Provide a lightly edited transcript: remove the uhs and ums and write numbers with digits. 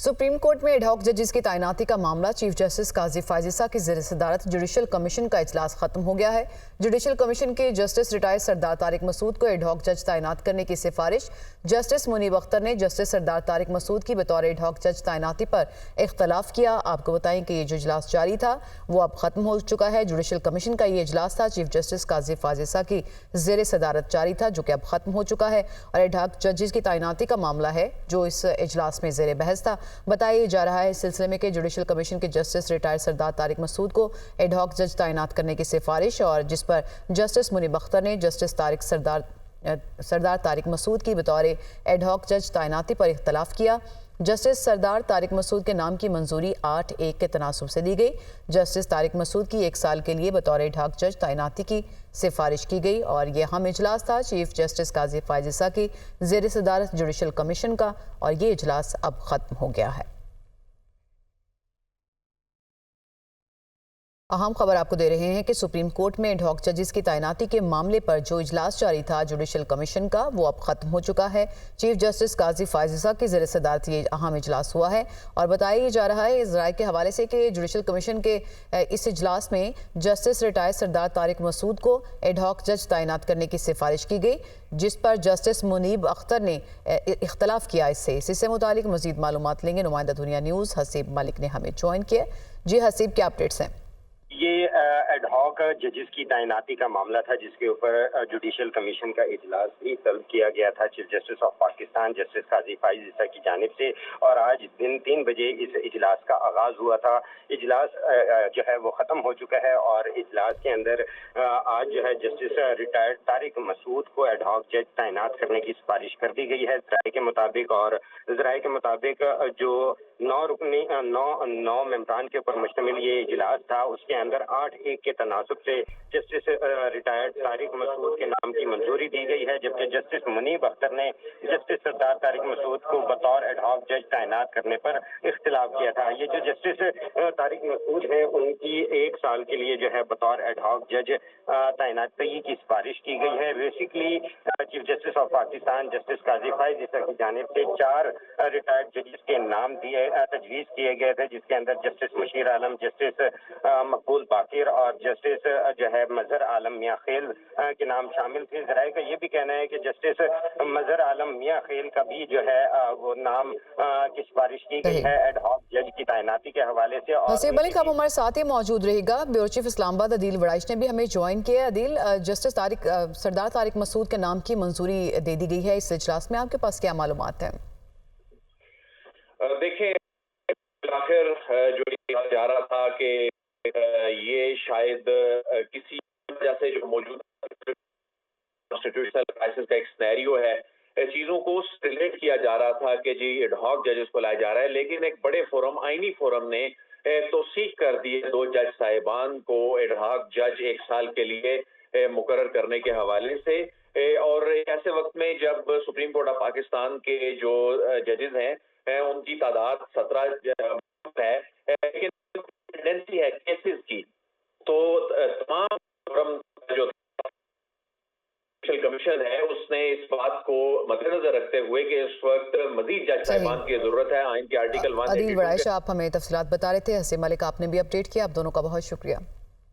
Supreme court में ad hoc जजेस की तैनाती का मामला चीफ जस्टिस काजी फायजिसा की ज़ेर सदारत जुडिशल कमीशन का इजलास खत्म हो गया है। जुडिशल कमीशन के जस्टिस रिटायर्ड सरदार तारिक मसूद को एडहॉक जज तैनात करने की सिफारिश जस्टिस मुनीब अख्तर ने जस्टिस सरदार तारिक मसूद की बतौर एडहॉक जज तैनाती पर इख्तलाफ किया। आपको बताएं कि ये जो इजलास जारी था वो अब खत्म हो चुका है। जुडिशल कमीशन का ये इजलास था, चीफ जस्टिस काजी फायजिसा की ज़ेर सदारत जारी था, जो कि अब खत्म हो चुका है और एडहॉक जजेस की तैनाती का मामला है जो इस इजलास में ज़ेर बहस था। बताया जा रहा है इस सिलसिले में कि जुडिशल कमीशन के जस्टिस रिटायर्ड सरदार तारिक मसूद को एडहॉक जज तैनात करने की सिफारिश और जिस पर जस्टिस मुनीब अख्तर ने जस्टिस सरदार तारिक मसूद की बतौर एडहॉक जज तैनाती पर इख्तलाफ किया। जस्टिस सरदार तारिक मसूद के नाम की मंजूरी 8-1 के तनासुब से दी गई। जस्टिस तारिक मसूद की 1 साल के लिए बतौर एडहॉक जज तैनाती की सिफारिश की गई और यह अहम इजलास था चीफ जस्टिस काजी फायजिसा की ज़ेर सदारत जुडिशल कमीशन का और ये इजलास अब खत्म हो गया है। अहम खबर आपको दे रहे हैं कि सुप्रीम कोर्ट में एडहॉक जजेस की तैनाती के मामले पर जो इजलास जारी था जुडिशल कमीशन का वो अब खत्म हो चुका है। चीफ जस्टिस काजी फायजिसा की ज़ेर सदारत ये अहम इजलास हुआ है और बताया जा रहा है इस राय के हवाले से कि जुडिशल कमीशन के इस इजलास में जस्टिस रिटायर्ड सरदार तारिक मसूद को एडहॉक जज तैनात करने की सिफारिश की गई, जिस पर जस्टिस मुनीब अख्तर ने इख्तलाफ किया। इससे मुतालिक मज़ीद मालूमात लेंगे। नुमाइंदा दुनिया न्यूज़ हसीब मलिक ने हमें ज्वाइन किया। जी हसीब, क्या अपडेट्स हैं? ये एडहॉक जजेस की तैनाती का मामला था जिसके ऊपर जुडिशल कमीशन का इजलास भी तलब किया गया था chief justice of Pakistan justice काजी फायजिसा की जानिब से और आज दिन 3 बजे इस इजलास का आगाज हुआ था। इजलास जो है वो ख़त्म हो चुका है और इजलास के अंदर आज जो है जस्टिस रिटायर्ड तारिक मसूद को एडहॉक जज तैनात करने की सिफारिश कर दी गई है ज़राए के मुताबिक जो 9 मेंबरान के ऊपर मुश्तमिल ये इजलास था उसके अंदर 8-1 के तनासुब से जस्टिस रिटायर्ड तारिक मसूद के नाम की मंजूरी दी गई है, जबकि जस्टिस मुनीब अख्तर ने जस्टिस सरदार तारिक मसूद को बतौर एडहॉक जज तैनात करने पर इख्तिलाफ किया था। ये जो जस्टिस तारिक मसूद है उनकी 1 साल के लिए जो है बतौर एडहॉक जज तैनाती की सिफारिश की गई है। Basically chief justice of Pakistan justice काजी फायजिसा की जानिब से 4 रिटायर्ड जजेस के नाम तजवीज़ किए गए थे, जिसके अंदर जस्टिस मुशीर आलम, जस्टिस मकबूल बाकिर और जस्टिस जो है मजहर आलम मियां खेल के नाम शामिल थे। ज़राए का ये भी कहना है कि जस्टिस मजहर आलम मियां खेल का भी जो है वो नाम की सिफारिश की गई है एडहॉक जज की तैनाती के हवाले से। और हसीब मलिक आप हमारे साथ ही मौजूद रहेगा। ब्यूरो चीफ इस्लामाबाद अदील वड़ाइश ने भी हमें ज्वाइन किया। अदील, जस्टिस सरदार तारिक मसूद के नाम की मंजूरी दे दी गई है इस इजलास में, आपके पास क्या मालूमात है? देखें, आखिर जो कहा जा रहा था कि ये शायद किसी वजह से जो मौजूदा कॉन्स्टिट्यूशनल क्राइसिस का एक सिनेरियो है, चीजों को रिलेट किया जा रहा था कि जी एडहॉक जजेस को लाया जा रहा है, लेकिन एक बड़े फोरम आईनी फोरम ने तौसीक कर दी 2 जज साहिबान को एडहॉक जज 1 साल के लिए मुकर्रर करने के हवाले से। और ऐसे वक्त में जब सुप्रीम कोर्ट ऑफ पाकिस्तान के जो जजेस हैं उनकी तादाद 17 है, लेकिन टेंडेंसी है केसेस की, तो तमाम जो कमीशन है उसने इस बात को मद्देनजर रखते हुए कि इस वक्त मजीद जज साहिबान की जरूरत है आइन के आर्टिकल 182 अदील वड़ाइश आप हमें तफसीलात बता रहे थे। हसीब मलिक आपने भी अपडेट किया। आप दोनों का बहुत शुक्रिया।